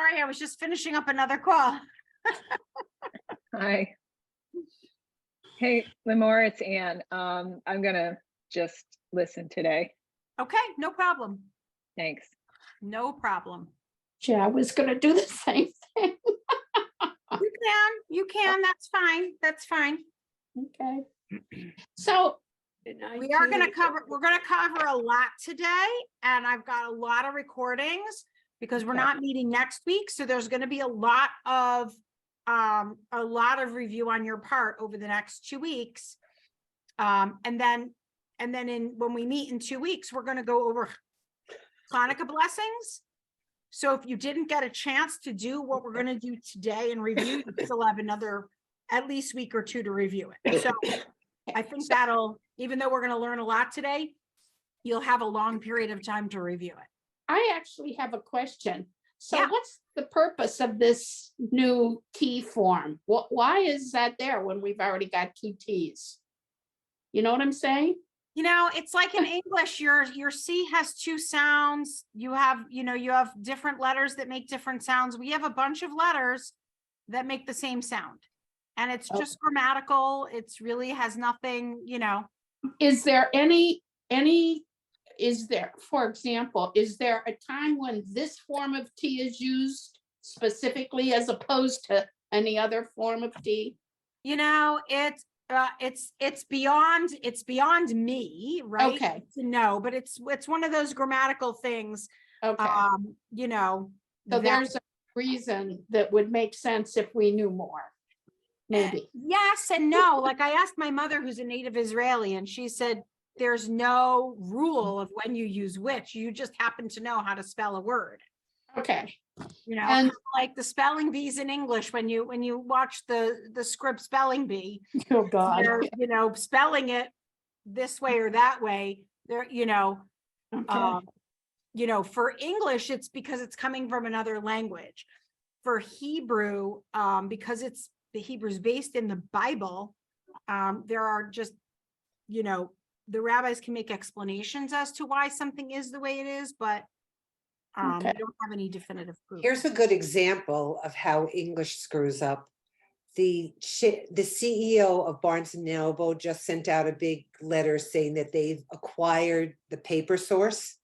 sorry, I was just finishing up another call. Hi. Hey, Lymor, it's Anne. I'm gonna just listen today. Okay, no problem. Thanks. No problem. Yeah, I was gonna do the same thing. You can, that's fine. That's fine. Okay. So We are going to cover, we're going to cover a lot today, and I've got a lot of recordings because we're Okay. not meeting next week. So there's going to be a lot of review on your part over the next 2 weeks. And then when we meet in 2 weeks, we're going to go over Hanukkah blessings. So if you didn't get a chance to do what we're going to do today and review, you still have another at least week or two to review it. So I think that'll, even though we're going to learn a lot today, you'll have a long period of time to review it. I actually have a question. So Yeah. what's the purpose of this new T form? Why is that there when we've already got 2 T's? You know what I'm saying? You know, it's like in English, your C has 2 sounds. You have different letters that make different sounds. We have a bunch of letters that make the same sound. And it's just grammatical. It's really has nothing, Is there for example, is there a time when this form of T is used specifically as opposed to any other form of T? It's beyond me, right? Okay. To know, but it's one of those grammatical things. Okay. So there's a reason that would make sense if we knew more. Maybe. Yes and no. Like I asked my mother, who's a native Israeli, and she said, there's no rule of when you use which. You just happen to know how to spell a word. Okay. And like the spelling bees in English, when you watch the script spelling bee, oh God, they're, spelling it this way or that way. They're, okay. For English, it's because it's coming from another language. For Hebrew, because the Hebrew's based in the Bible, there are just, the rabbis can make explanations as to why something is the way it is, but Okay. we don't have any definitive proof. Here's a good example of how English screws up. The CEO of Barnes & Noble just sent out a big letter saying that they've acquired the paper source.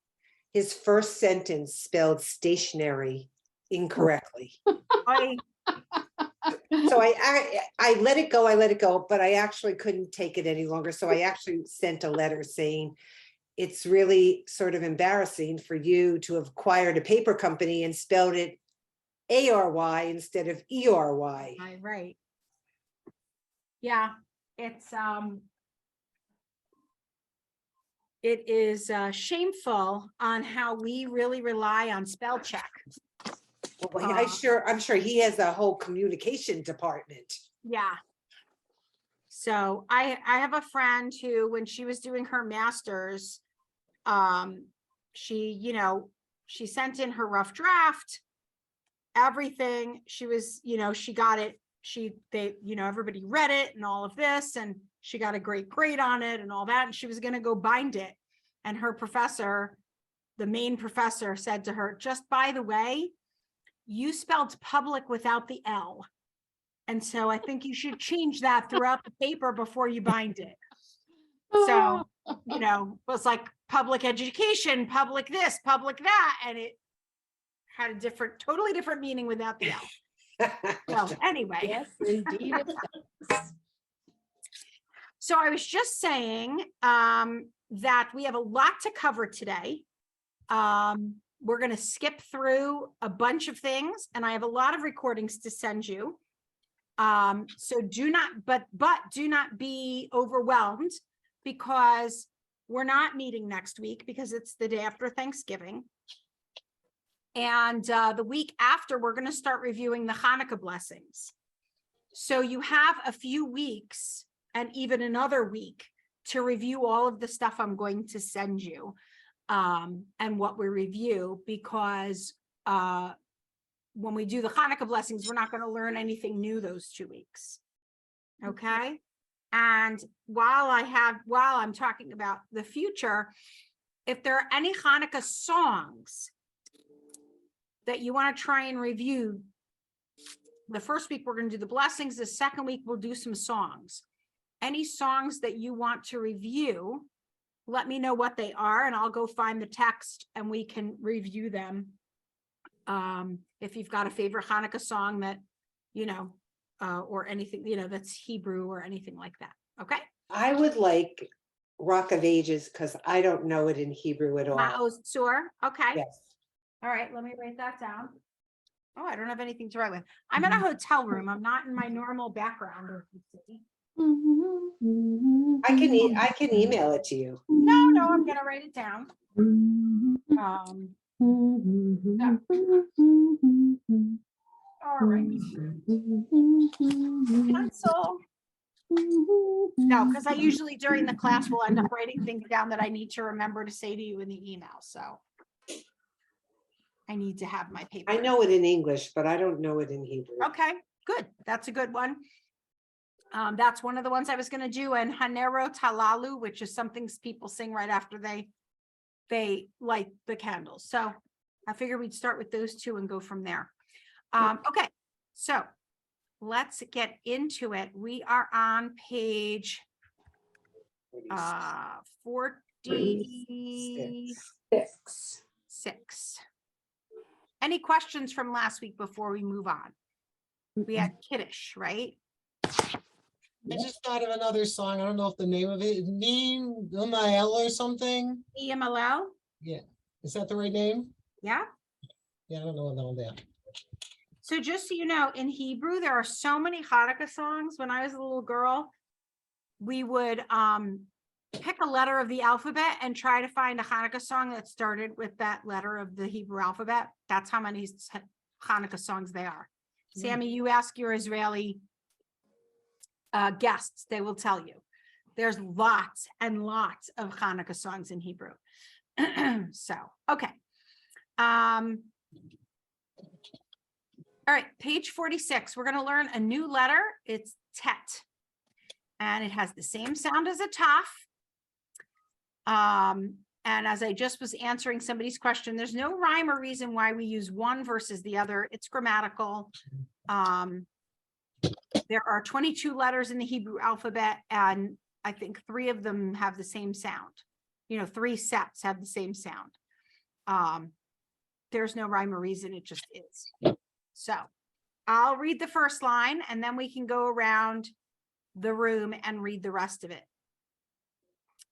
His first sentence spelled stationery incorrectly. So I let it go, but I actually couldn't take it any longer. So I actually sent a letter saying, it's really sort of embarrassing for you to have acquired a paper company and spelled it A-R-Y instead of E-R-Y. Right. Yeah, it is shameful on how we really rely on spell check. Well, I'm sure he has a whole communication department. Yeah. So I have a friend who, when she was doing her master's, she sent in her rough draft, everything. She was, she got it. Everybody read it and all of this, and she got a great grade on it and all that. And she was going to go bind it. And her professor, the main professor, said to her, just by the way, you spelled public without the L. And so I think you should change that throughout the paper before you bind it. So, it was like public education, public this, public that. And it had a totally different meaning without the L. Well, anyway. Yes, indeed. So I was just saying that we have a lot to cover today. We're going to skip through a bunch of things, and I have a lot of recordings to send you. So do not be overwhelmed, because we're not meeting next week because it's the day after Thanksgiving. And the week after, we're going to start reviewing the Hanukkah blessings. So you have a few weeks and even another week to review all of the stuff I'm going to send you and what we review, because when we do the Hanukkah blessings, we're not going to learn anything new those 2 weeks. Okay. And while I'm talking about the future, if there are any Hanukkah songs that you want to try and review. The first week, we're going to do the blessings. The second week, we'll do some songs. Any songs that you want to review, let me know what they are, and I'll go find the text and we can review them. If you've got a favorite Hanukkah song that, you know, or anything, you know, that's Hebrew or anything like that. Okay. I would like Rock of Ages because I don't know it in Hebrew at all. Ma'oz Tzur. Okay. Yes. All right. Let me write that down. Oh, I don't have anything to write with. I'm in a hotel room. I'm not in my normal background. If you see. I can email it to you. No, I'm gonna write it down. Yeah. All right. Pencil. No, because I usually during the class will end up writing things down that I need to remember to say to you in the email. So I need to have my paper. I know it in English, but I don't know it in Hebrew. Okay, good. That's a good one. That's one of the ones I was going to do. And Hanero Talalu, which is something people sing right after they light the candles. So I figured we'd start with those two and go from there. Okay, so let's get into it. We are on page 46. Any questions from last week before we move on? We had Kiddush, right? I just thought of another song. I don't know if the name of it is Neem Umael or something. EMLL? Yeah. Is that the right name? Yeah. Yeah, I don't know about that. So just so you know, in Hebrew, there are so many Hanukkah songs. When I was a little girl, we would pick a letter of the alphabet and try to find a Hanukkah song that started with that letter of the Hebrew alphabet. That's how many Hanukkah songs there are. Sammy, you ask your Israeli guests, they will tell you. There's lots and lots of Hanukkah songs in Hebrew. So, okay. All right, page 46. We're going to learn a new letter. It's tet. And it has the same sound as a taf. And as I just was answering somebody's question, there's no rhyme or reason why we use one versus the other. It's grammatical. There are 22 letters in the Hebrew alphabet, and I think 3 of them have the same sound. You know, 3 sets have the same sound. There's no rhyme or reason. It just is. So I'll read the first line, and then we can go around the room and read the rest of it.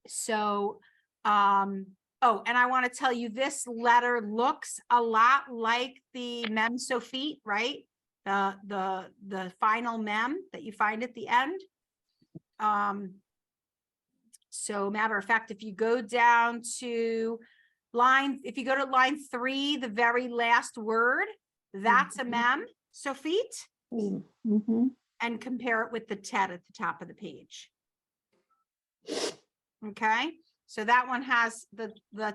So, oh, and I want to tell you, this letter looks a lot like the mem sofit, right? The final mem that you find at the end. So matter of fact, if you go down to line 3, the very last word, that's a mem sofit, and compare it with the tet at the top of the page. Okay, so that one has the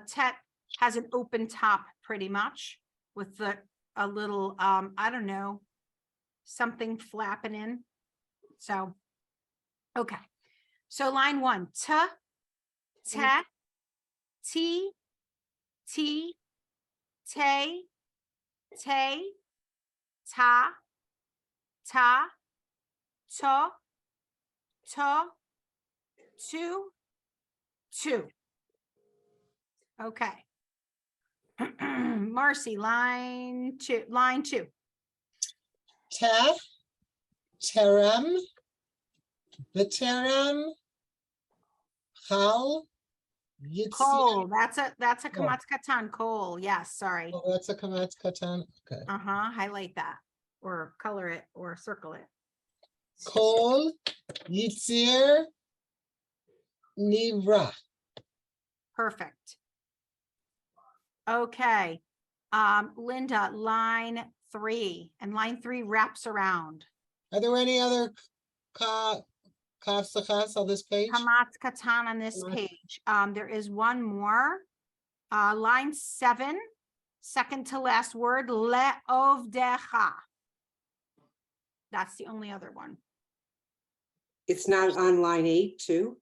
tet has an open top pretty much with a little I don't know, something flapping in. So okay, so line 1, t, te, t, te, te, ta, ta, to, tu. Okay. Marcy, line 2. Te, terem, viterem, hal, yitzir. Cole, that's a kamatz katan. Cole, yes, sorry. Oh, that's a kamatz katan. Okay. Highlight that or color it or circle it. Kol, yitzir, nivra. Perfect. Okay. Linda, line 3, and line 3 wraps around. Are there any other kaf sachas on this page? Kamatz katan on this page. There is one more. Line 7, second to last word, le'ovdecha. That's the only other one. It's not on line 8 too?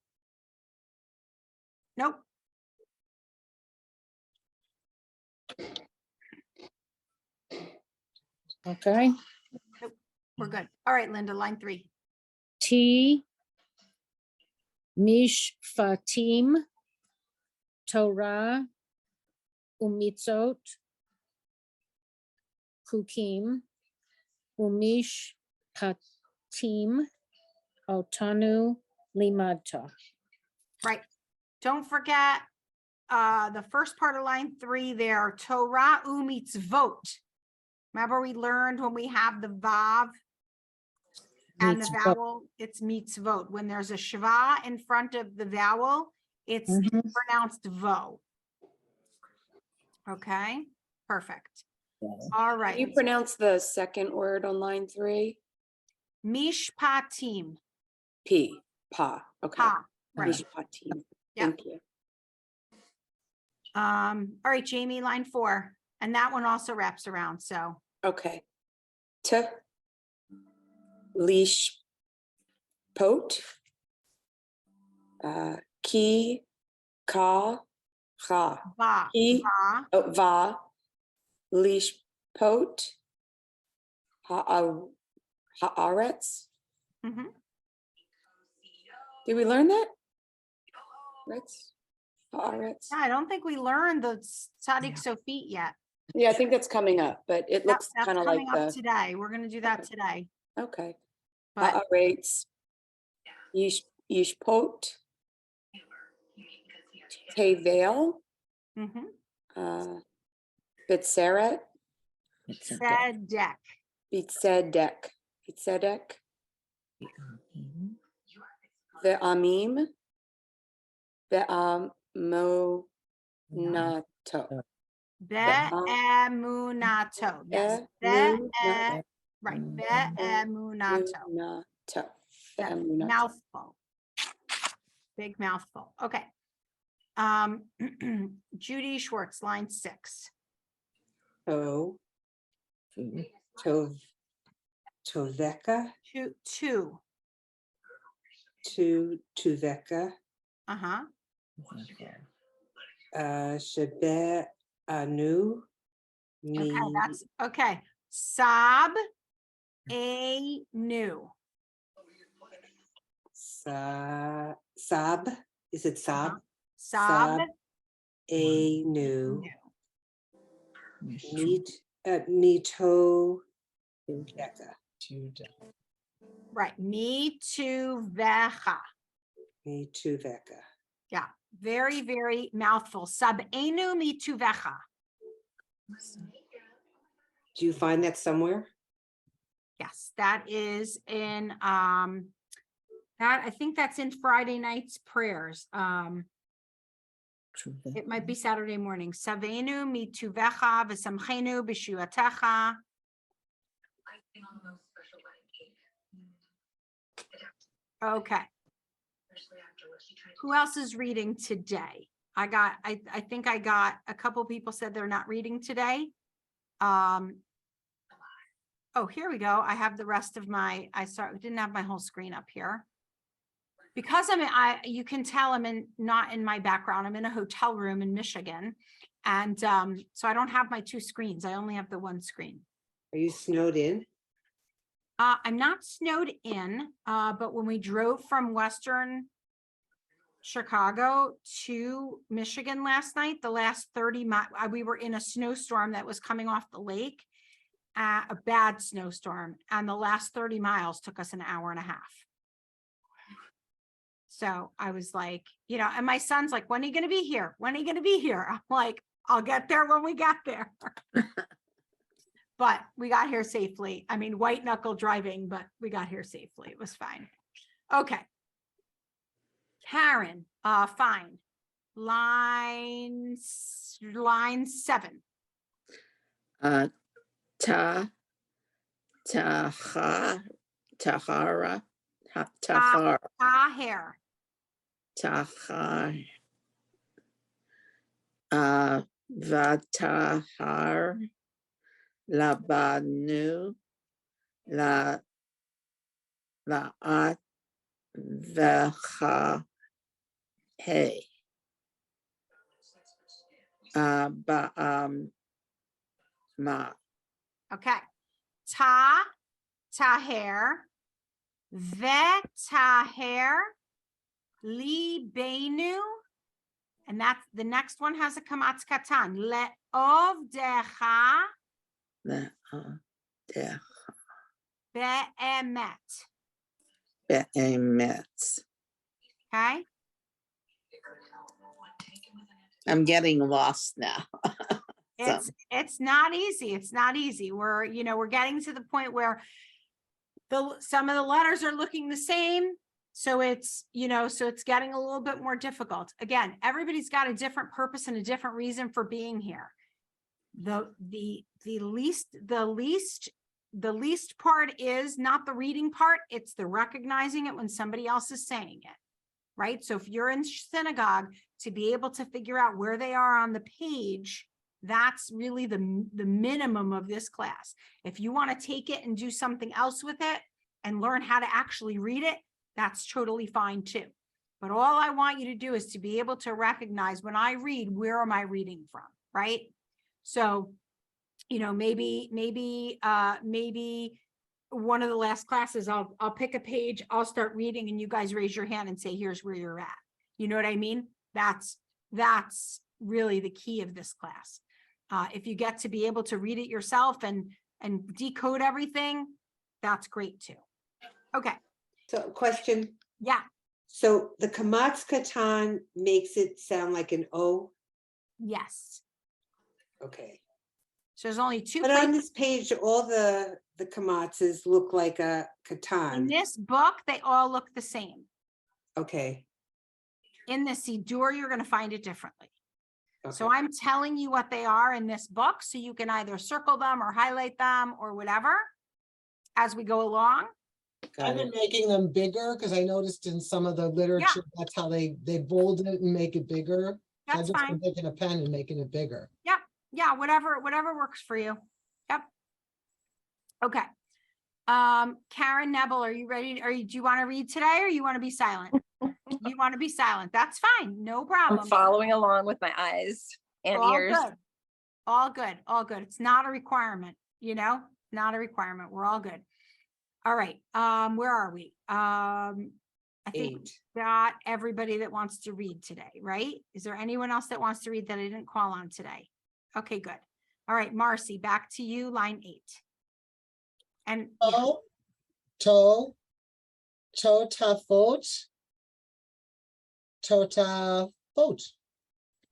Okay. We're good. All right, Linda, line 3. T. Mishpatim. Torah. Umitzot. Hukim. Umishpatim. Otanu limata. Right. Don't forget the first part of line 3 there, Torah umitzvot. Remember we learned when we have the vav and the Mitzvot. vowel, it's mitzvot. When there's a shva in front of the vowel, it's Mhm. pronounced vo. Okay, perfect. All Can right. you pronounce the second word on line 3? Mishpatim. P, pa, okay. Pa. Right. Mishpatim. Yep. Thank you. All right, Jamie, line 4. And that one also wraps around. So Okay. T, leash, pot, ki, ka, ha. va, Ki, va, oh, va, leash, pot, haaretz. mhm. Did we learn that? Ritz? Haaretz? Yeah, I don't think we learned the Tzadik Sofit yet. Yeah, I think that's coming up, but it looks That's kind of like coming up the, today. We're gonna do that Okay. today. okay. But Haaretz, yishpot, tevel, mhm. Bitseret, Tzedek. Bitzedek, Ve'amim, Ve'amonato. Be'emunato. Yes. Right. Be'emunato. Ve'amunato. That's Ve'amunato. mouthful. Big mouthful. Okay. Judy Schwartz, line 6. To, Toveka, Two. Tuveka, Uh-huh. Shebe Anu, Okay, Mi, that's okay. Sab a new. Sab, is it Sab? Sab Anu, new. Mito, Deka, Right. Me too vecha. Mi Tuveka. Yeah. Very, very mouthful. Sab enu me too vecha. Do you find that somewhere? Yes, that is in that I think that's in Friday night's prayers. It might be Saturday morning. Savenu mituvecha v'samchenu b'shuatecha. Okay. Who else is reading today? I think I got a couple people said they're not reading today. Oh, here we go. I have the rest of my, didn't have my whole screen up here. Because you can tell I'm not in my background. I'm in a hotel room in Michigan. And so I don't have my 2 screens. I only have the 1 screen. Are you snowed in? I'm not snowed in, but when we drove from Western Chicago to Michigan last night, the last 30 miles, we were in a snowstorm that was coming off the lake, a bad snowstorm. And the last 30 miles took us an hour and a half. So I was like, and my son's like, when are you going to be here? When are you going to be here? I'm like, I'll get there when we get there. But we got here safely. I mean, white knuckle driving, but we got here safely. It was fine. Okay. Karen, fine. Line 7. Tahara. Taher. Tahar. Vatahar. Labanu. La'at. Vecha. Hey. Ba'am. Ma. Okay. ta, taher, vetaher, libenu, and that's the next one has a kamatz katan. Le'ovdecha Le'odech be'emet. be'emet. Okay. I'm getting lost now. It's not easy. It's not easy. We're getting to the point where some of the letters are looking the same. So it's getting a little bit more difficult. Again, everybody's got a different purpose and a different reason for being here. The least part is not the reading part. It's the recognizing it when somebody else is saying it, right? So if you're in synagogue, to be able to figure out where they are on the page, that's really the minimum of this class. If you want to take it and do something else with it and learn how to actually read it, that's totally fine too. But all I want you to do is to be able to recognize when I read, where am I reading from, right? So, maybe one of the last classes, I'll pick a page, I'll start reading, and you guys raise your hand and say, here's where you're at. You know what I mean? That's really the key of this class. If you get to be able to read it yourself and decode everything, that's great too. Okay. So question, Yeah. so the kamatz katan makes it sound like an O? Yes. Okay. So there's only two But on places this page, all the kamatzes look like a in katan. this book. They all look the same. Okay. In the Sidur, you're going to find it differently. So Okay. I'm telling you what they are in this book, so you can either circle them or highlight them or whatever as we go along. Got I've been it. making them bigger because I noticed in some of the literature, that's how they bold it and make it bigger. So I That's just fine. been taking a pen and making it bigger. Yeah, whatever works for you. Yep. Okay. Karen Nebel, are you ready? Do you want to read today or you want to be silent? You want to be silent. That's fine. No I'm problem. following along with my eyes and All ears. good. All good. All good. It's not a requirement, not a requirement. We're all good. All right. Where are we? I think 8. we got everybody that wants to read today, right? Is there anyone else that wants to read that I didn't call on today? Okay, good. All right, Marcy, back to you, line 8. And yeah, Totafot.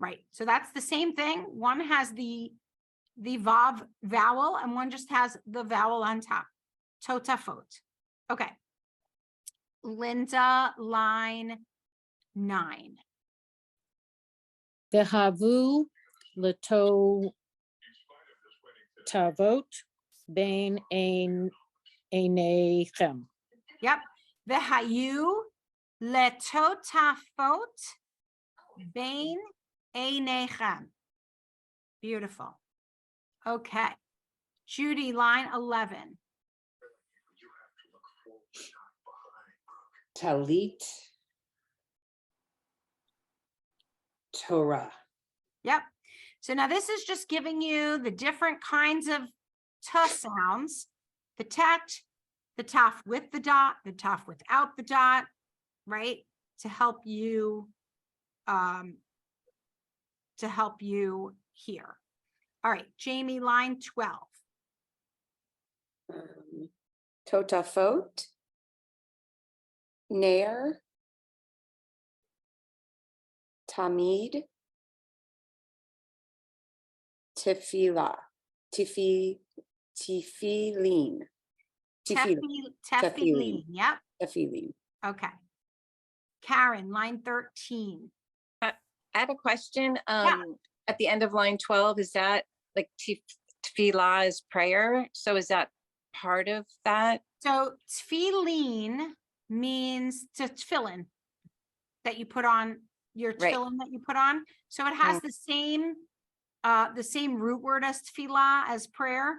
right. So that's the same thing. One has the vav vowel and one just has the vowel on top. Totafot. Okay. Linda, line 9. Vehavu leto tavot bain einechem. Yep. Vehayu letotafot bain einechem. Beautiful. Okay. Judy, line 11. Talit. Torah. Yep. So now this is just giving you the different kinds of t sounds, the tet, the taf with the dot, the taf without the dot, right? To help you hear. All right, Jamie, line 12. Totafot. Nair. Tamid. Tefillah. Tefillin. Tefillin. Yep. Tefillin. Okay. Karen, line 13. I have a question. Yeah. At the end of line 12, is that like tefillah is prayer? So is that part of that? So tefillin means tefillin that you put on your Right. tefillin that you put on. So it has the same root word as tefillah as prayer.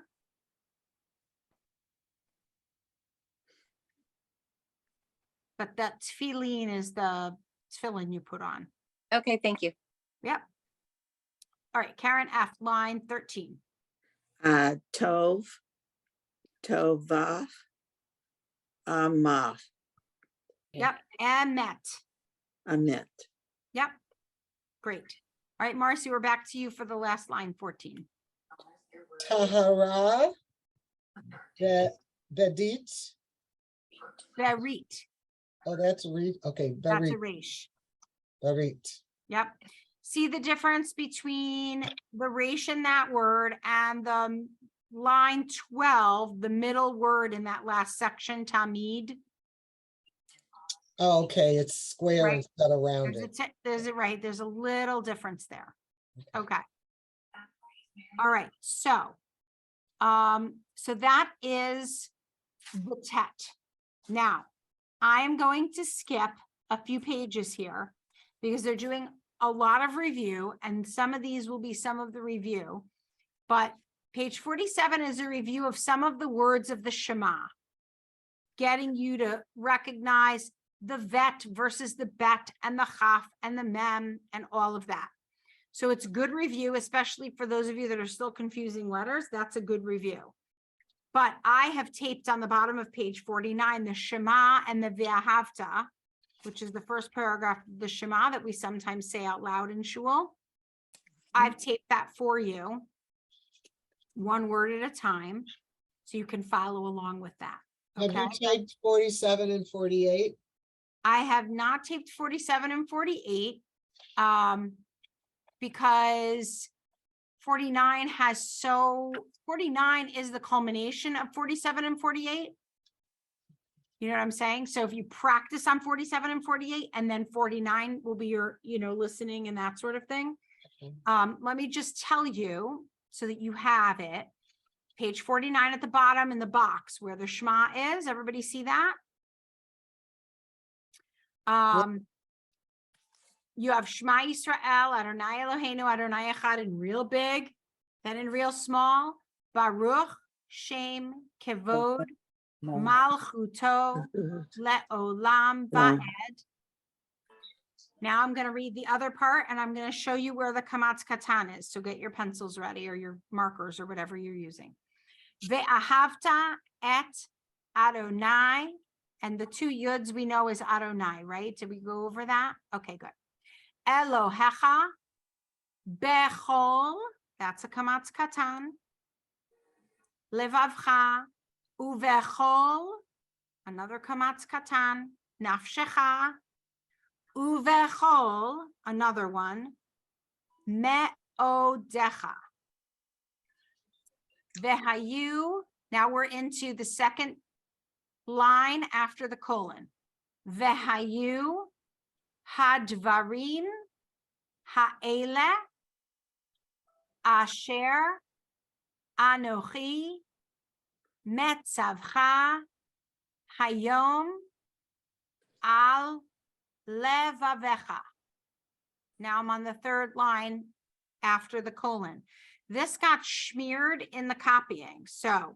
But that tefillin is the tefillin you put on. Okay, thank you. Yep. All right, Karen F, line 13. Tov Tova. Amar. Yep, emet. Amet. Yep. Great. All right, Marcy, we're back to you for the last line, 14. Tahara. Bedit. Berit. Oh, that's read. Okay, That's a Berit. resh. Berit. Yep. See the difference between the resh in that word and the line 12, the middle word in that last section, tamid. Oh, okay, it's square Right. instead of rounded. There's it right. There's a little difference there. Okay. All right. So that is the tet. Now, I am going to skip a few pages here because they're doing a lot of review, and some of these will be some of the review. But page 47 is a review of some of the words of the Shema, getting you to recognize the vet versus the bet and the chaf and the mem and all of that. So it's good review, especially for those of you that are still confusing letters. That's a good review. But I have taped on the bottom of page 49, the Shema and the Ve'ahavta, which is the first paragraph of the Shema that we sometimes say out loud in shul. I've taped that for you, one word at a time, so you can follow along with that. Have Okay. you typed 47 and 48? I have not taped 47 and 48 because 49 is the culmination of 47 and 48. You know what I'm saying? So if you practice on 47 and 48, and then 49 will be your, listening and that sort of thing. Okay. Let me just tell you so that you have it. Page 49 at the bottom in the box where the Shema is. Everybody see that? You have Shema Yisrael, Adonai Eloheinu, Adonai Echad in real big, then in real small, Baruch, Shem, Kevod, Malchuto, Le'olam Va'ed. Now I'm going to read the other part, and I'm going to show you where the Kamatz Katan is. So get your pencils ready or your markers or whatever you're using. Ve'ahavta et Adonai. And the two yuds we know is Adonai, right? Did we go over that? Okay, good. Elohecha bechol, that's a kamatz katan. Levavcha uvechol, another kamatz katan. Nafshecha uvechol, another one. Me'odecha. Vehayu, now we're into the second line after the colon. Vehayu hadvarim ha'ele asher anochi metzavcha hayom al levavecha. Now I'm on the third line after the colon. This got smeared in the copying. So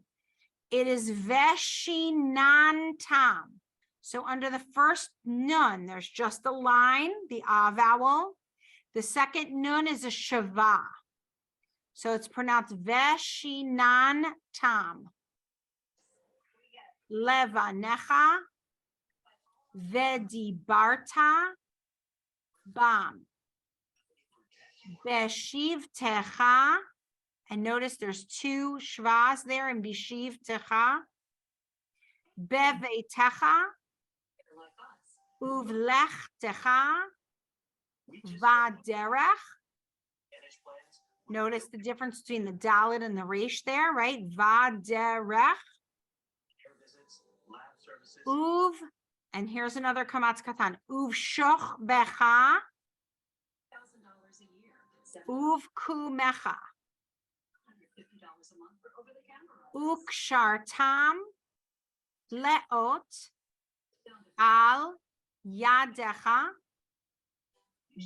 it is veshinan tam. So under the first nun, there's just the line, the a vowel. The second nun is a shava. So it's pronounced veshinan tam. Levanecha vedibarta bam. Beshivtecha. And notice there's two shvas there in beshivtecha. Bevetecha. Uvlechtecha. Vaderech. Notice the difference between the dalet and the resh there, right? Vaderech. Uv, and here's another kamatz katan. Uv shoch becha. Uv kumecha. Ukshartam leot al yadecha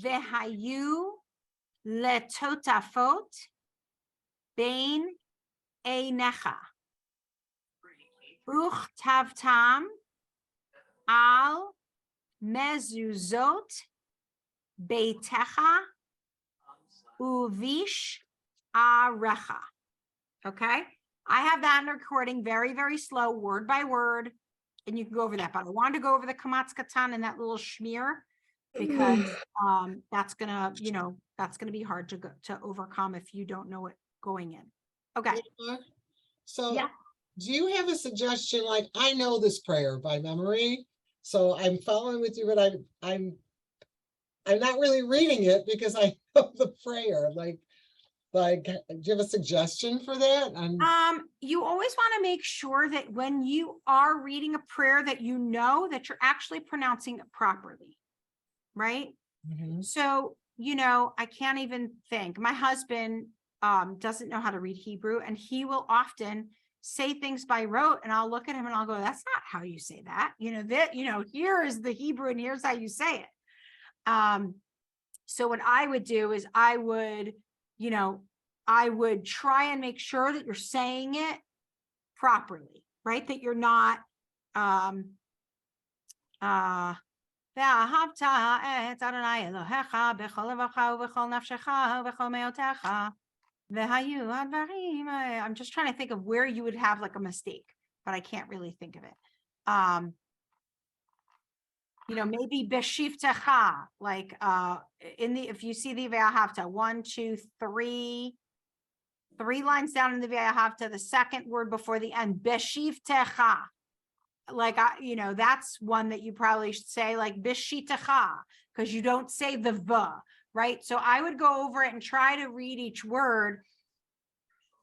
vehayu letotafot bein einecha uchtavtam al mezuzot beitecha uvish arecha. Okay, I have that in the recording, very, very slow, word by word. And you can go over that, but I wanted to go over the Kamatz Katan and that little schmear because that's gonna, that's gonna be hard to overcome if you don't know it going in. Okay. So Yeah. do you have a suggestion? Like, I know this prayer by memory, so I'm following with you, but I'm not really reading it because I know the prayer. Like, do you have a suggestion for that? You always want to make sure that when you are reading a prayer that you know that you're actually pronouncing it properly, right? Mhm. So, I can't even think. My husband doesn't know how to read Hebrew, and he will often say things by rote, and I'll look at him and I'll go, that's not how you say that. Here is the Hebrew and here's how you say it. So what I would do is I would try and make sure that you're saying it properly, right? That you're not ואהבת את אדוני אלוהיך בכל לבבך ובכל נפשך ובכל מאודך. והיו הדברים. I'm just trying to think of where you would have like a mistake, but I can't really think of it. Maybe beshivtecha, like if you see the ve'ahavta, 1, 2, 3 lines down in the ve'ahavta, the second word before the end, beshivtecha. Like, that's one that you probably should say, like bishitacha, because you don't say the v, right? So I would go over it and try to read each word.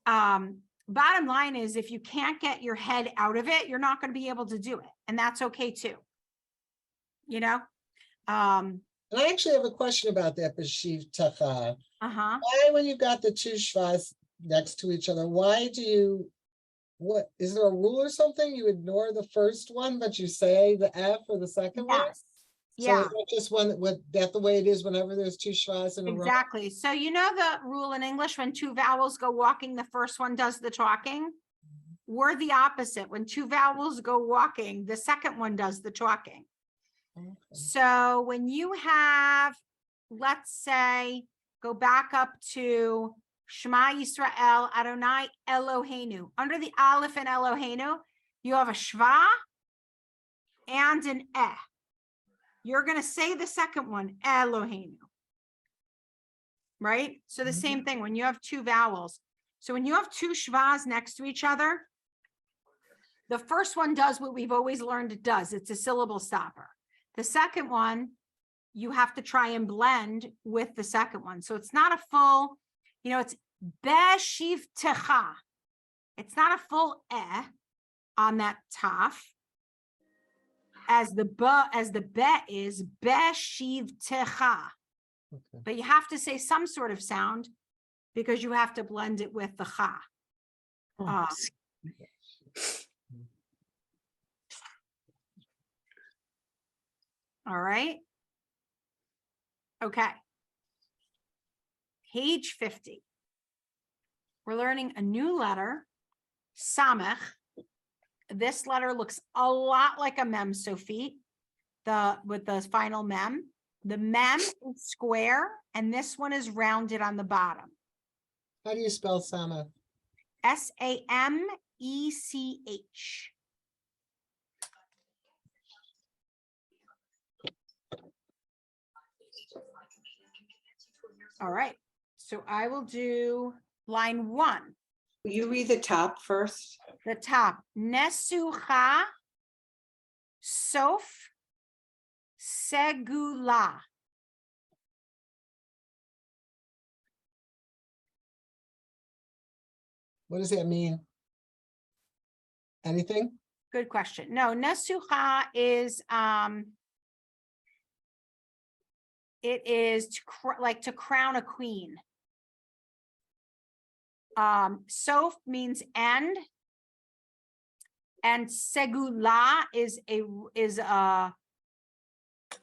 Bottom line is, if you can't get your head out of it, you're not going to be able to do it. And that's okay too. And I actually have a question about that, Bashiv Tacha. Why, when you've got the two shvas next to each other, what is there a rule or something? You ignore the first one, but you say the F or the second one? Yes. So Yeah. is that just that the way it is whenever there's two shvas in a row? Exactly. So the rule in English, when two vowels go walking, the first one does the talking. We're the opposite. When two vowels go walking, the second one does the talking. Okay. So when you have, let's say, go back up to Shema Yisrael Adonai Eloheinu. Under the Aleph in Eloheinu, you have a shva and an eh. You're going to say the second one, Eloheinu. Right? So the same thing when you have two vowels. So when you have two shvas next to each other, the first one does what we've always learned it does. It's a syllable stopper. The second one, you have to try and blend with the second one. So it's not a full, it's beshivtecha. It's not a full eh on that taf. As the be is beshivtecha. Okay. But you have to say some sort of sound because you have to blend it with the cha. All right. Okay. Page 50. We're learning a new letter, samech. This letter looks a lot like a mem, Sophie, with the final mem. The mem is square, and this one is rounded on the bottom. How do you spell samech? Samech. All right. So I will do line 1. Will you read the top first? The top. Nesucha sof segula. What does that mean? Anything? Good question. No, nesucha is it is to crown a queen. Sof means end, and segula is a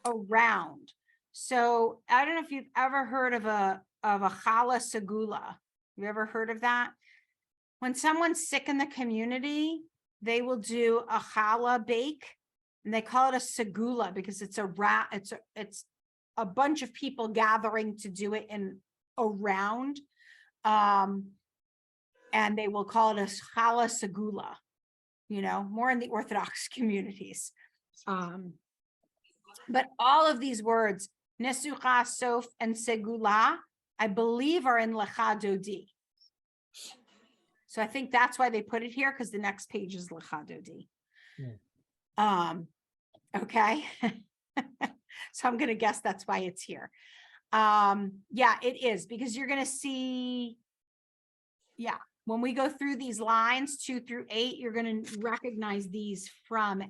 round. So I don't know if you've ever heard of a challah segula. You ever heard of that? When someone's sick in the community, they will do a challah bake, and they call it a segula because it's a bunch of people gathering to do it in a round. and they will call it a challah segula, more in the Orthodox communities. But all of these words, nesucha, sof, and segula, I believe are in Lecha Dodi. So I think that's why they put it here, because the next page is Lecha Dodi. Okay. So I'm going to guess that's why it's here. Yeah, it is, because you're going to see, when we go through these lines 2 through 8, you're going to recognize these from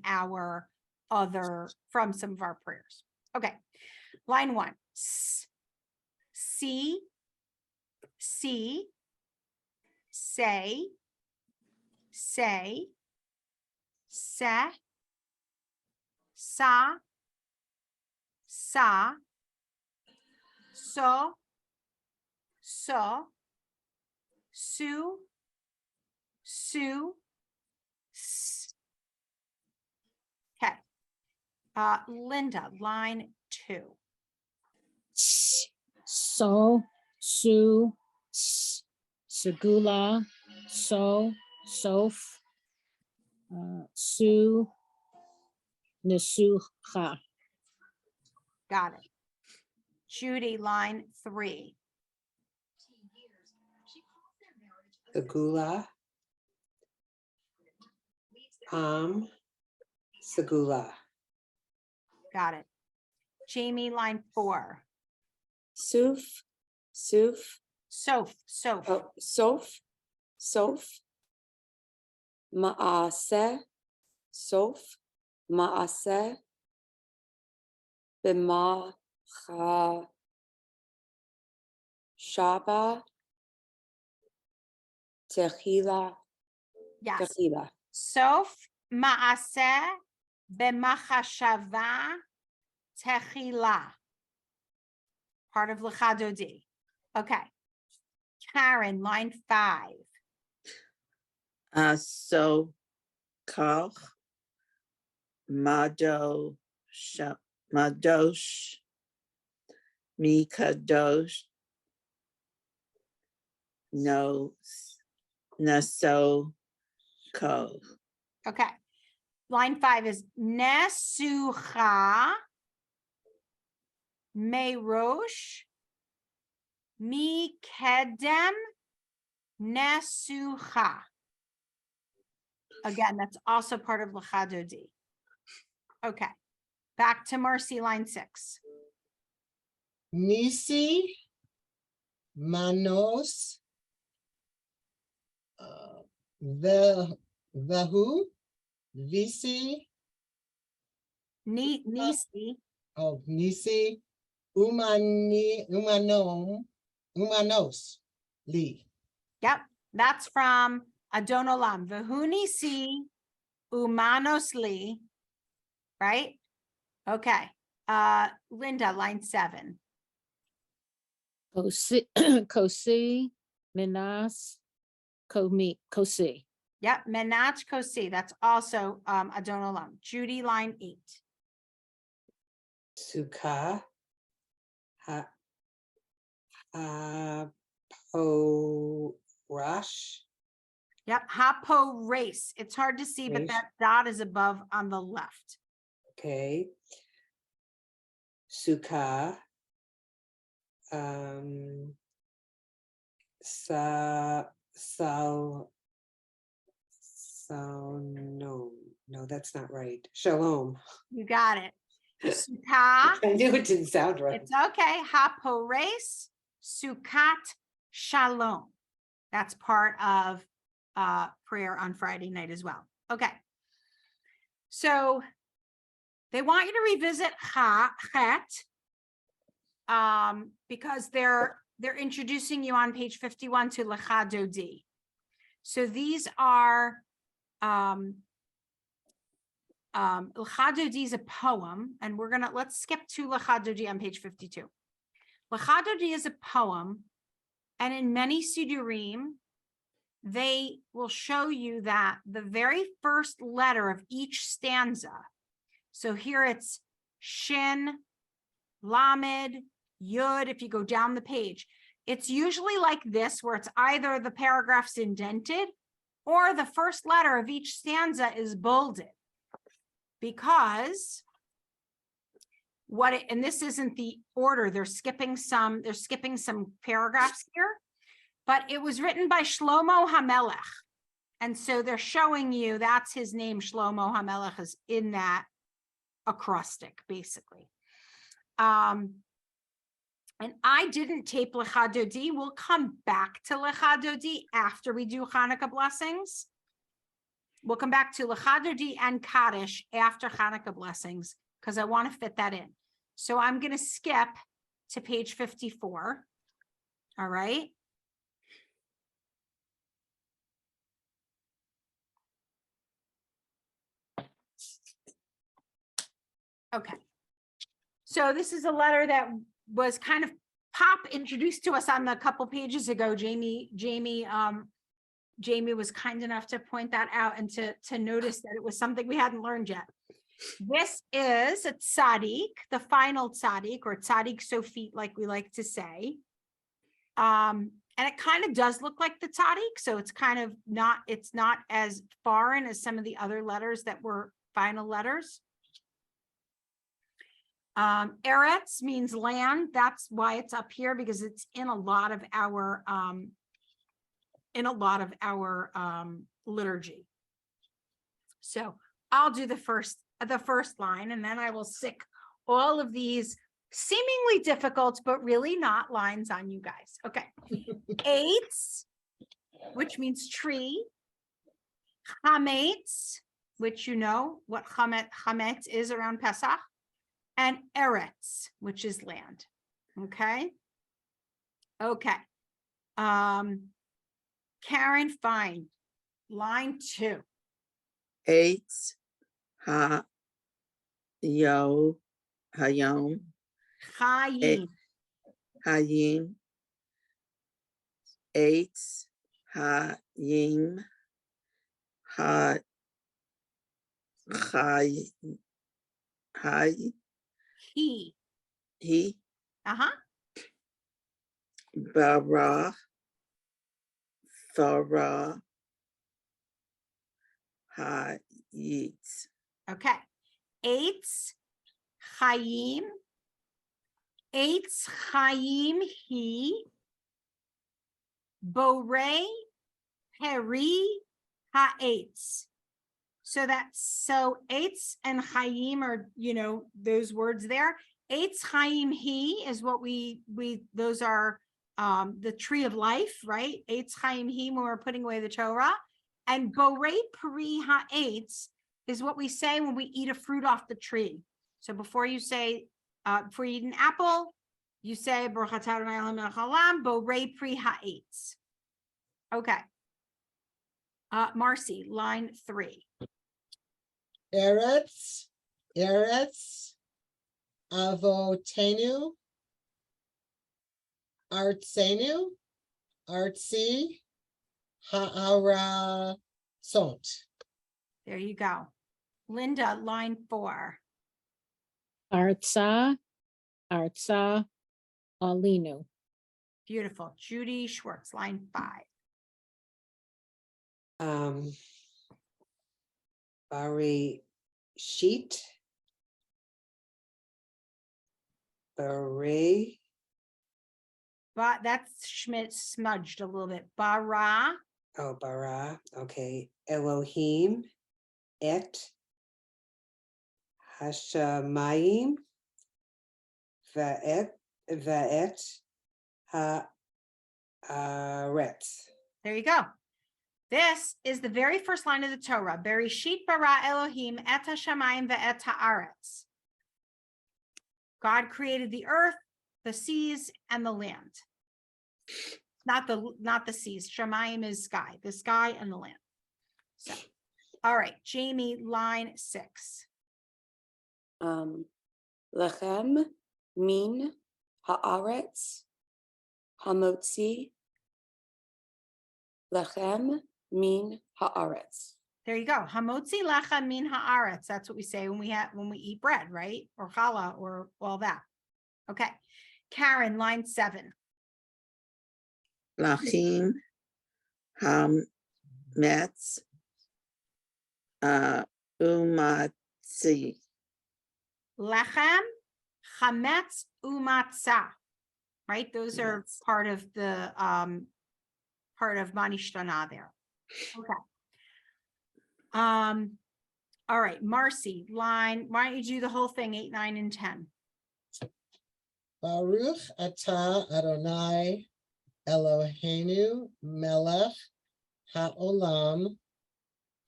from some of our prayers. Okay. Line 1, see, say, se, sa, so, su, s. Okay. Linda, line 2. So, su, segula, so, sof, su, nesucha. Got it. Judy, line 3. Segula. Segula. Got it. Jamie, line 4. Suf, Soph. oh, sof, maase, sof, maase, b'macha, shaba, techila, Yes. techila. Soph maaseh b'machashava techila. Part of Lecha Dodi. Okay. Karen, line 5. So, koch, madosh, mikadosh, no, naso, ko. Okay. Line 5 is nesucha merosh mikedem nesucha. Again, that's also part of Lecha Dodi. Okay. Back to Marcy, line 6. Nisi, manos, vehu, visi, Nisi. nisi, umanos, li. Yep. That's from Adon Olam. Vehu nisi umanos li. Right? Okay. Linda, line 7. Kosi, menas, kosi. Yep. Menach kosi. That's also Adon Olam. Judy, line 8. Sukkah. Porash. Yep. Hapo race. It's hard to see, but Race. that dot is above on the left. Okay. Sukkah. No, that's not right. Shalom. You got it. Sukkah. I knew it didn't sound right. It's okay. Hapo race. Sukkat shalom. That's part of prayer on Friday night as well. Okay. So they want you to revisit Chet, because they're introducing you on page 51 to Lecha Dodi. So these are Lecha Dodi is a poem, and let's skip to Lecha Dodi on page 52. Lecha Dodi is a poem, and in many Sidurim, they will show you that the very first letter of each stanza. So here it's Shin, Lamed, Yud, if you go down the page, It's usually like this, where it's either the paragraph's indented or the first letter of each stanza is bolded. Because and this isn't the order, they're skipping some paragraphs here, but it was written by Shlomo HaMelech. And so they're showing you that's his name, Shlomo HaMelech, is in that acrostic, basically. And I didn't tape Lecha Dodi. We'll come back to Lecha Dodi after we do Hanukkah blessings. We'll come back to Lecha Dodi and Kaddish after Hanukkah blessings, because I want to fit that in. So I'm going to skip to page 54. All right. Okay. So this is a letter that was kind of introduced to us on the couple pages ago. Jamie was kind enough to point that out and to notice that it was something we hadn't learned yet. This is a tzaddik, the final tzaddik, or tzaddik sofit, like we like to say. And it kind of does look like the tzaddik, so it's kind of not, it's not as foreign as some of the other letters that were final letters. Eretz means land. That's why it's up here, because it's in a lot of our liturgy. So I'll do the first line, and then I will stick all of these seemingly difficult, but really not, lines on you guys. Okay. Eitz, which means tree. Chametz, which you know what chametz is around Pesach. And Eretz, which is land. Okay. Okay. Karen, fine. Line 2. Eitz hayom Chayim. hayim. Eitz hayim hay He. bara thara hayitz. Okay. Eitz Chayim. Eitz Chayim he. Borei Peri ha'etz. So Eitz and Chayim are, those words there. Eitz Chayim he is what those are the tree of life, right? Eitz Chayim he, when we're putting away the Torah. And Borei Peri ha'etz is what we say when we eat a fruit off the tree. So before you eat an apple, you say Baruch atah Adonai Eloheinu melech haolam, Borei Peri ha'etz. Okay. Marcy, line 3. Eretz, avotenu, artsenu, artsi, ha'ara, sont. There you go. Linda, line 4. Artsa, alinu. Beautiful. Judy Schwartz, line 5. Bari sheet. Bari. But that's smudged a little bit. Bara. Oh, bara. Okay. Elohim. Et. Hashamayim. Va'et. Haaretz. There you go. This is the very first line of the Torah. Bereshit bara Elohim et hashamayim ve'et haaretz. God created the earth, the seas, and the land. Not the seas. Shamayim is sky. The sky and the land. So, all right, Jamie, line 6. Lechem min haaretz hamotzi. Lechem min haaretz. There you go. Hamotzi lechem min haaretz. That's what we say when we eat bread, right? Or challah, or all that. Okay. Karen, line 7. Lachim Hametz Umatzi. Lechem, chametz, umatzah. Right? Those are part of the part of Manishtana there. Okay. All right, Marcy, line, why don't you do the whole thing, 8, 9, and 10? Baruch atah Adonai Eloheinu melech haolam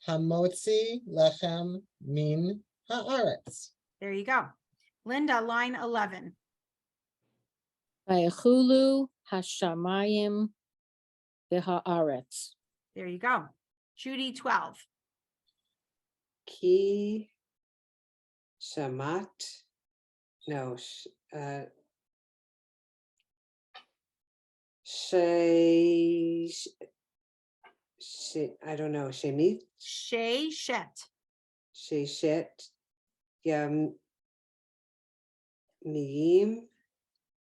hamotzi lechem min haaretz. There you go. Linda, line 11. Vayechulu hashamayim v'haaretz. There you go. Judy, 12. Ki shamat, no, I don't know, Shemit, Shet. Sheshet, Yam, Miim,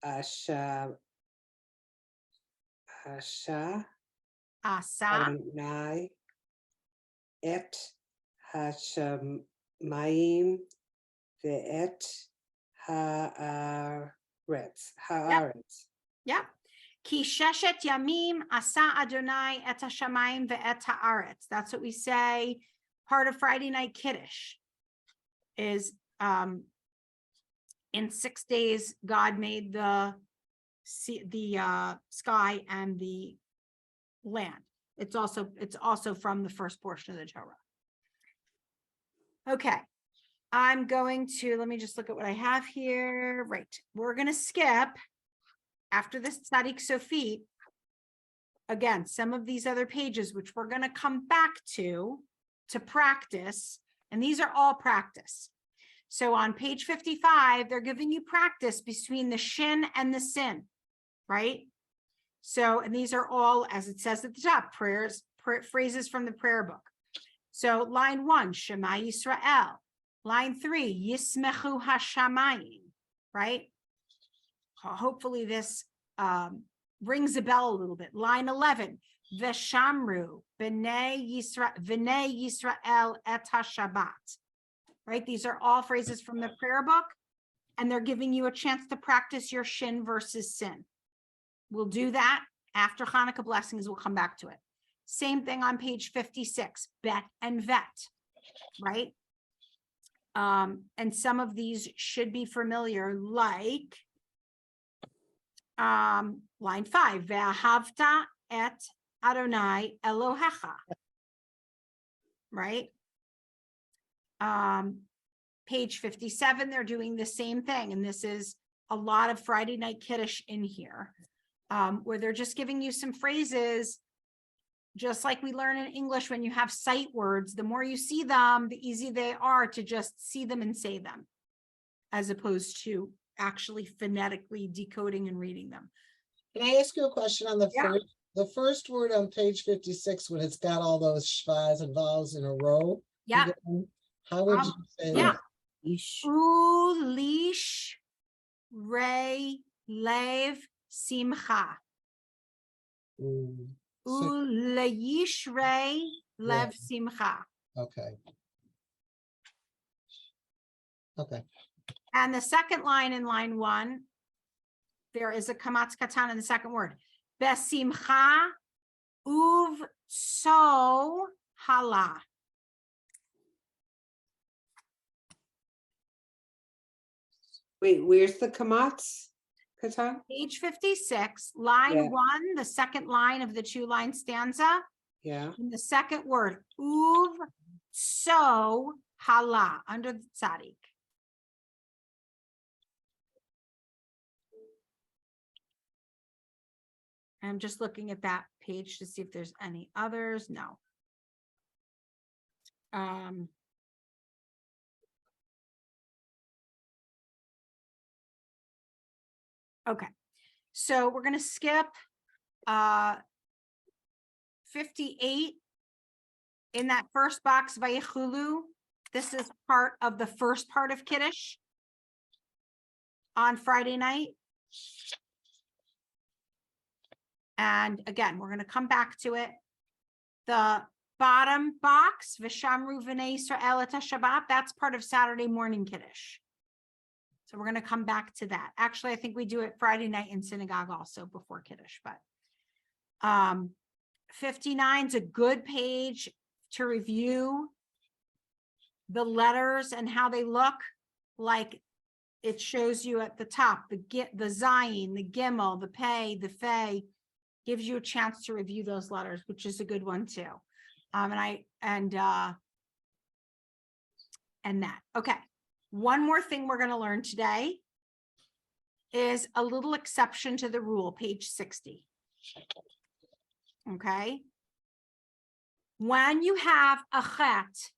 Asha, Asa. Adonai, Et, Hashamayim, Ve'et, Haaretz. Yep. Ki sheshet yamim asa Adonai et hashamayim ve'et haaretz. That's what we say. Part of Friday night Kiddush is in 6 days God made the sky and the land. It's also from the first portion of the Torah. Okay. I'm going to, let me just look at what I have here. Right. We're going to skip after this Tzadik Sofit. Again, some of these other pages, which we're going to come back to practice. And these are all practice. So on page 55, they're giving you practice between the shin and the sin, right? So, and these are all, as it says at the top, phrases from the prayer book. So line 1, Shema Yisrael. Line 3, Yismechu Hashamayim, right? Hopefully this rings a bell a little bit. Line 11, Veshamru, B'nei Yisrael et HaShabbat, right? These are all phrases from the prayer book, and they're giving you a chance to practice your shin versus sin. We'll do that after Hanukkah blessings. We'll come back to it. Same thing on page 56, Bet and Vet, right? And some of these should be familiar, like line 5, Ve'ahavta et Adonai Elohecha, right? Page 57, they're doing the same thing. And this is a lot of Friday night Kiddush in here, where they're just giving you some phrases, just like we learn in English when you have sight words. The more you see them, the easier they are to just see them and say them, as opposed to actually phonetically decoding and reading them. Can I ask you a question on the Yeah. first word on page 56 when it's got all those shvas and vowels in a row? Yeah. Again, how would you say Yeah. that? Ulish Rei Lev Simcha. So- Uleish Rei Lev Simcha. okay. Okay. And the second line in line 1, there is a kamatz katan in the second word. Besimcha uv so hala. Wait, where's the kamatz? Katan? Page 56, line Yeah. 1, the second line of the 2-line stanza. Yeah. In the second word, uv so hala, under the tzadik. I'm just looking at that page to see if there's any others. No. Okay, so we're going to skip 58 in that first box, Vayechulu. This is part of the first part of Kiddush on Friday night. And again, we're going to come back to it. The bottom box, V'shamru v'nei Yisrael et Shabbat, that's part of Saturday morning Kiddush. So we're going to come back to that. Actually, I think we do it Friday night in synagogue also before Kiddush, but 59 is a good page to review the letters and how they look. Like it shows you at the top, the Zayin, the Gimel, the Pei, the Fei, gives you a chance to review those letters, which is a good one too. And that. Okay. One more thing we're going to learn today is a little exception to the rule, page 60. Okay. When you have a chet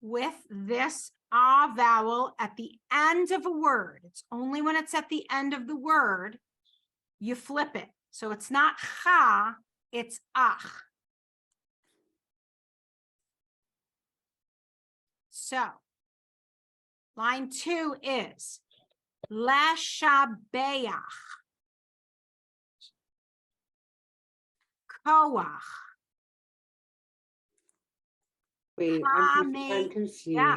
with this ah vowel at the end of a word, it's only when it's at the end of the word, you flip it. So it's not cha, it's ach. So line 2 is leshabeach, koach. Wait, I'm confused. Yeah.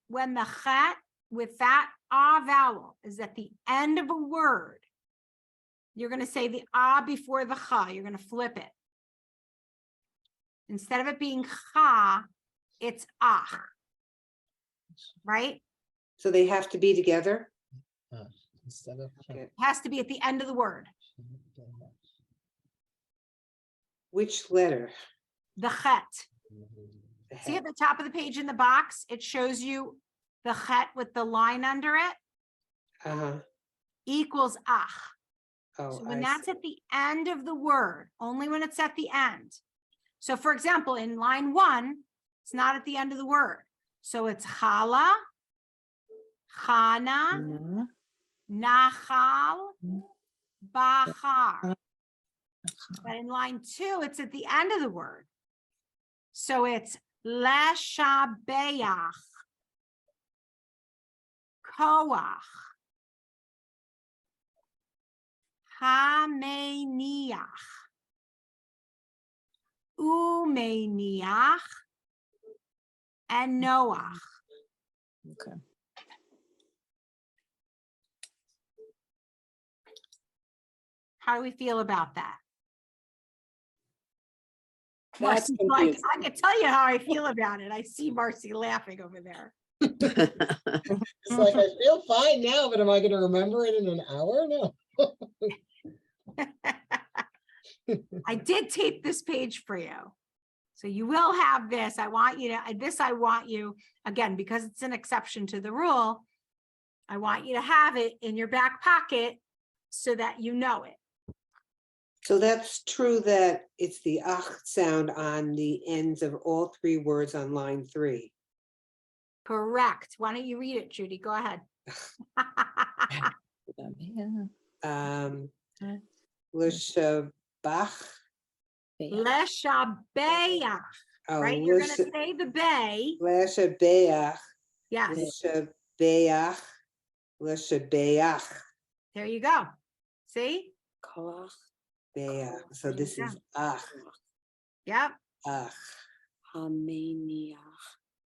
When the chet with that ah vowel is at the end of a word, you're going to say the ah before the cha. You're going to flip it. Instead of it being cha, it's ach. Right? So they have to be together? Instead of. Okay. It has to be at the end of the word. Which letter? The chet. The See head. at the top of the page in the box, it shows you the chet with the line under it Uh-huh. equals ach. Oh, So when I that's see. at the end of the word, only when it's at the end. So for example, in line 1, it's not at the end of the word. So it's chala, chana, nachal, bachar. But in line 2, it's at the end of the word. So it's leshabeach, koach, hameniach, umeniach, and noach. Okay. How do we feel about that? That's Marcy's like, confusing. I can tell you how I feel about it. I see Marcy laughing over there. It's like, I feel fine now, but am I gonna remember it in an hour? No. I did tape this page for you. So you will have this. I want you again, because it's an exception to the rule, I want you to have it in your back pocket so that you know it. So that's true that it's the ach sound on the ends of all 3 words on line 3. Correct. Why don't you read it, Judy? Go ahead. L'shabach. Leshabeach, Oh, right? You're going to say the bay. L'shabeach. Yes, L'shabeach. L'shabeach. there you go. See? Koach, Beach. So this is ach. Yep. Ach. hameniach.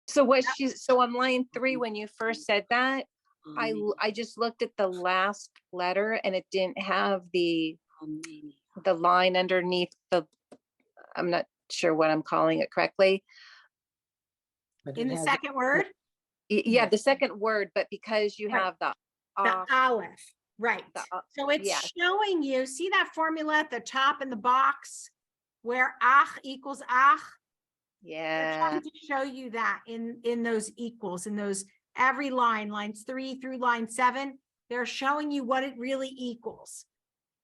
So so on line 3, when you first said that, I just looked at the last letter and it didn't have the line underneath I'm not sure what I'm calling it correctly. But In it the has- second word, Yeah, the second word, but because you Right. have the the aleph, right? The, So it's yeah. showing you, see that formula at the top in the box where ach equals ach? They're yeah, trying to show you that in those equals, in those every line, lines 3 through line 7, they're showing you what it really equals.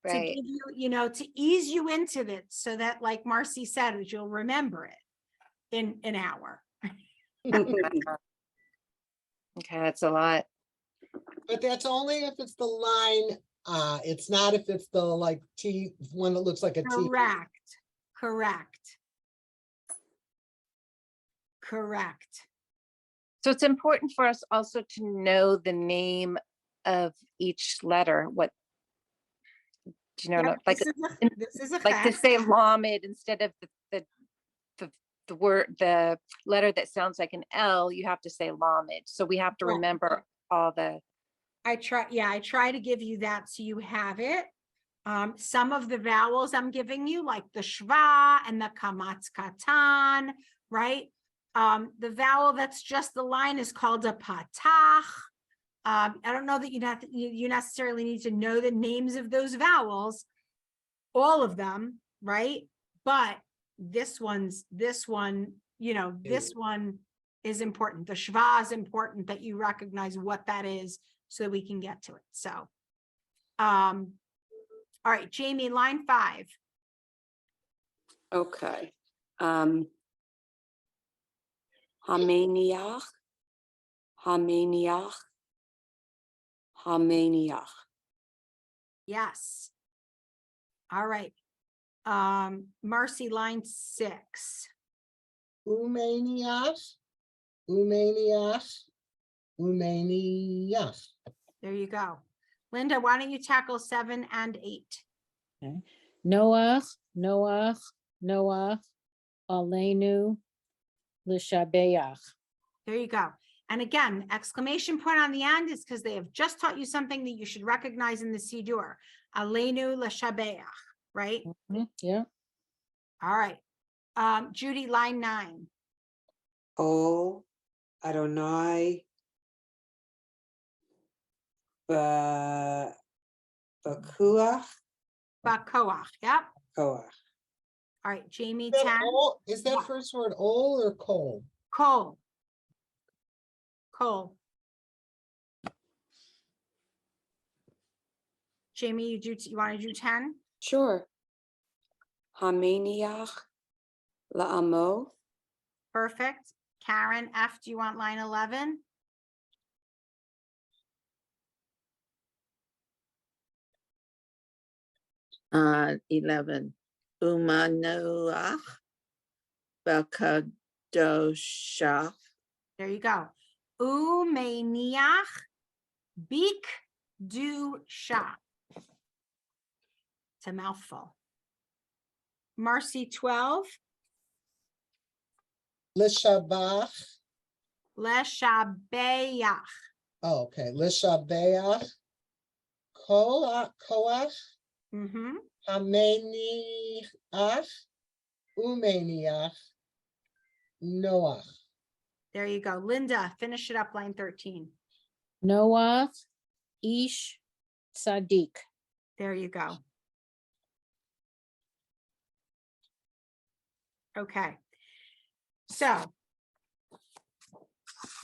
To right. give you, to ease you into this so that, like Marcy said, you'll remember it in an hour. Okay, that's a lot. But that's only if it's the line, it's not if it's the like T, one that looks like a T. Correct. So it's important for us also to know the name of each letter, what Do you know, Yep, like, this is a like to fact. say lamed instead of the word, the letter that sounds like an L, you have to say lamed. So we have to Right. remember all the, I try to give you that so you have it. Some of the vowels I'm giving you, like the shva and the kamatz katan, right? The vowel that's just the line is called a patach. I don't know that you necessarily need to know the names of those vowels, all of them, right? But this one, this one is important. The shva is important that you recognize what that is so that we can get to it. So, all right, Jamie, line 5. Okay. Hamaniach, Hamaniach, Hamaniach. Yes. All right. Marcy, line 6. Umaniach, Umaniach, Umaniach. There you go. Linda, why don't you tackle 7 and 8? Okay. Noach, Noach, Noach, Aleinu, L'Shabeach. There you go. And again, exclamation point on the end is because they have just taught you something that you should recognize in the Sidur. Aleinu l'shabeach, right? Yeah. All right. Judy, line 9. Oh, Adonai, Bakuach, Bakoach. Yep. Koach. All right, Jamie, Is 10. is that What? first word ol or kol? Cole. Cole. Jamie, you want to do 10? Sure. Hamaniach, La'amo, Perfect. Karen, F, do you want line 11? Uh, 11. Umanoach, Bakadoshah. There you go. Umeniach bik du sha. It's a mouthful. Marcy, 12. L'shabach. Leshabeach. Oh, okay. L'shabeach. Koach. Mm-hmm. Hamaniach. Umaniach. Noach. There you go. Linda, finish it up, line 13. Noach, Ish, Sadiq. There you go. Okay. So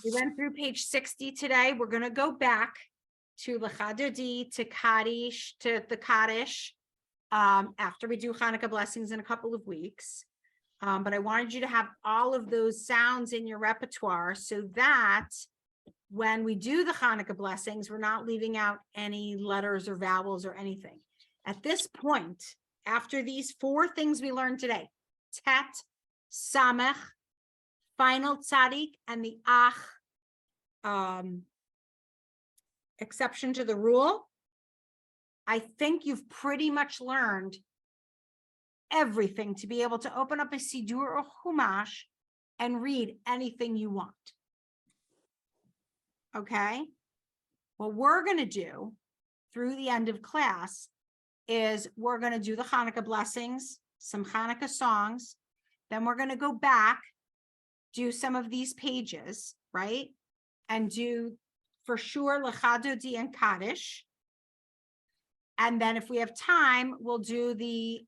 we went through page 60 today. We're going to go back to L'Chadodi, to Kaddish, to the Kaddish, after we do Hanukkah blessings in a couple of weeks. But I wanted you to have all of those sounds in your repertoire so that when we do the Hanukkah blessings, we're not leaving out any letters or vowels or anything. At this point, after these 4 things we learned today, Tet, Samech, final Tzadik, and the Ach, exception to the rule, I think you've pretty much learned everything to be able to open up a Sidur or Chumash and read anything you want. Okay? What we're going to do through the end of class is we're going to do the Hanukkah blessings, some Hanukkah songs. Then we're going to go back, do some of these pages, right? And do for sure L'Chadodi and Kaddish. And then if we have time, we'll do the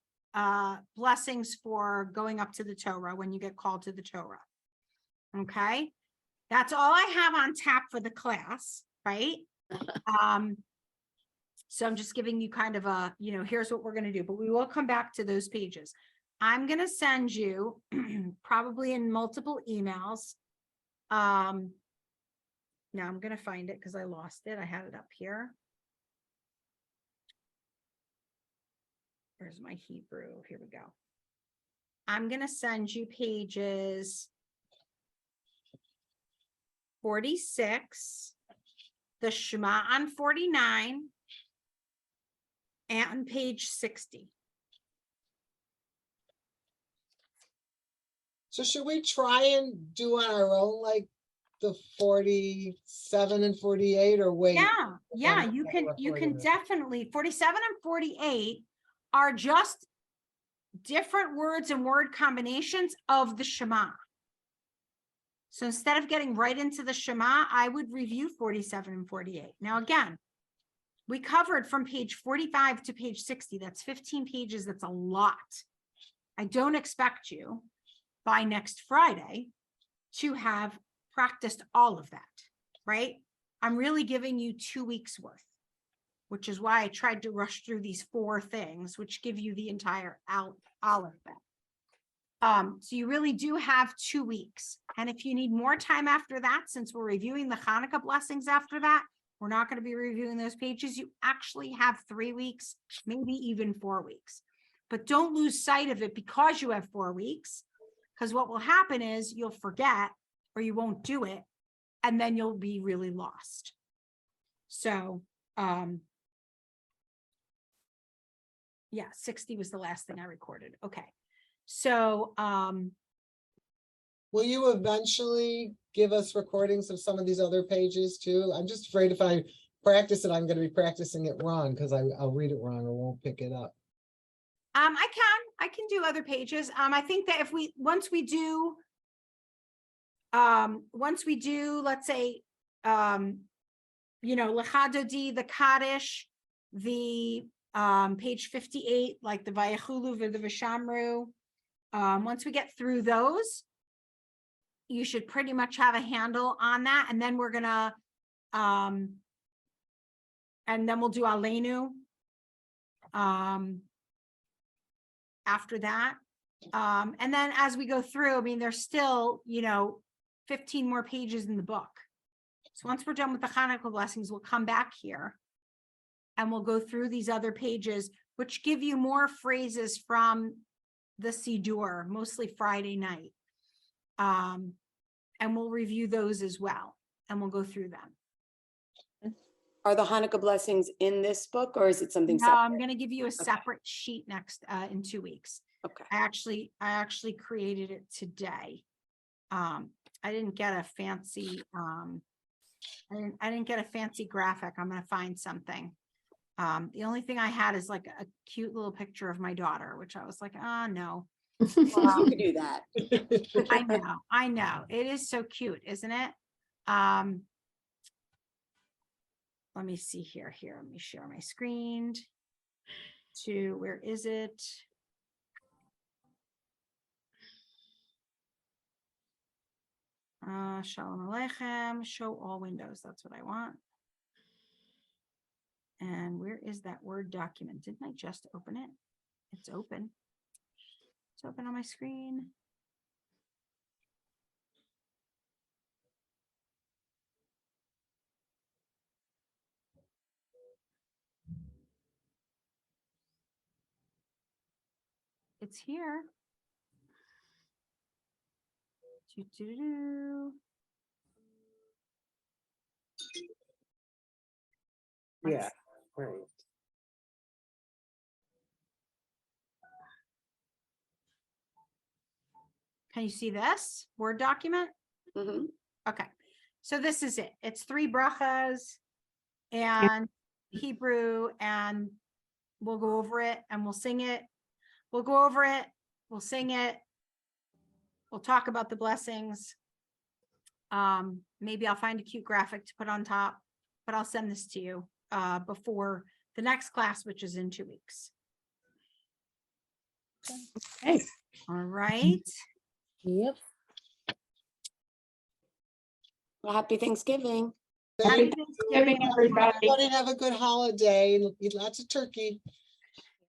blessings for going up to the Torah when you get called to the Torah. Okay? That's all I have on tap for the class, right? So I'm just giving you kind of a, here's what we're going to do, but we will come back to those pages. I'm going to send you probably in multiple emails. Now I'm going to find it because I lost it. I had it up here. Where's my Hebrew? Here we go. I'm going to send you pages 46, the Shema on 49, and page 60. So should we try and do on our own, like the 47 and 48, or wait? Yeah, I'm you not can recording it. definitely, 47 and 48 are just different words and word combinations of the Shema. So instead of getting right into the Shema, I would review 47 and 48. Now, again, we covered from page 45 to page 60. That's 15 pages. That's a lot. I don't expect you by next Friday to have practiced all of that, right? I'm really giving you 2 weeks worth, which is why I tried to rush through these 4 things, which give you the entire alphabet. So you really do have 2 weeks. And if you need more time after that, since we're reviewing the Hanukkah blessings after that, we're not going to be reviewing those pages. You actually have 3 weeks, maybe even 4 weeks. But don't lose sight of it because you have 4 weeks, because what will happen is you'll forget or you won't do it, and then you'll be really lost. So, yeah, 60 was the last thing I recorded. Okay. So, Will you eventually give us recordings of some of these other pages too? I'm just afraid if I practice it, I'm going to be practicing it wrong because I'll read it wrong or won't pick it up. I can do other pages. I think that if once we do, let's say, Lechadodi, the Kaddish, the page 58, like the Vayachulu, the Vishamru. Once we get through those, you should pretty much have a handle on that. And then we're gonna, and then we'll do Aleinu after that. And then as we go through, I mean, there's still, 15 more pages in the book. So once we're done with the Hanukkah blessings, we'll come back here and we'll go through these other pages, which give you more phrases from the Siddur, mostly Friday night. And we'll review those as well, and we'll go through them. Are the Hanukkah blessings in this book, or is it something No, separate? I'm going to give you a separate sheet next in 2 weeks. Okay. I actually created it today. I didn't get a fancy I didn't get a fancy graphic. I'm going to find something. The only thing I had is like a cute little picture of my daughter, which I was like, oh no. You could do that. I know. It is so cute, isn't it? Let me see here. Let me share my screen to, where is it? Shalom Aleichem, show all windows. That's what I want. And where is that Word document? Didn't I just open it? It's open. It's open on my screen. It's here. Yeah, right. Can you see this Word document? Mhm. Okay. So this is it. It's 3 brachas and Hebrew, and we'll go over it and we'll sing it. We'll go over it. We'll sing it. We'll talk about the blessings. Maybe I'll find a cute graphic to put on top, but I'll send this to you before the next class, which is in 2 weeks. Okay. All right. Yep. Well, happy Thanksgiving. Happy Thanksgiving, everybody. Everybody have a good holiday and eat lots of turkey.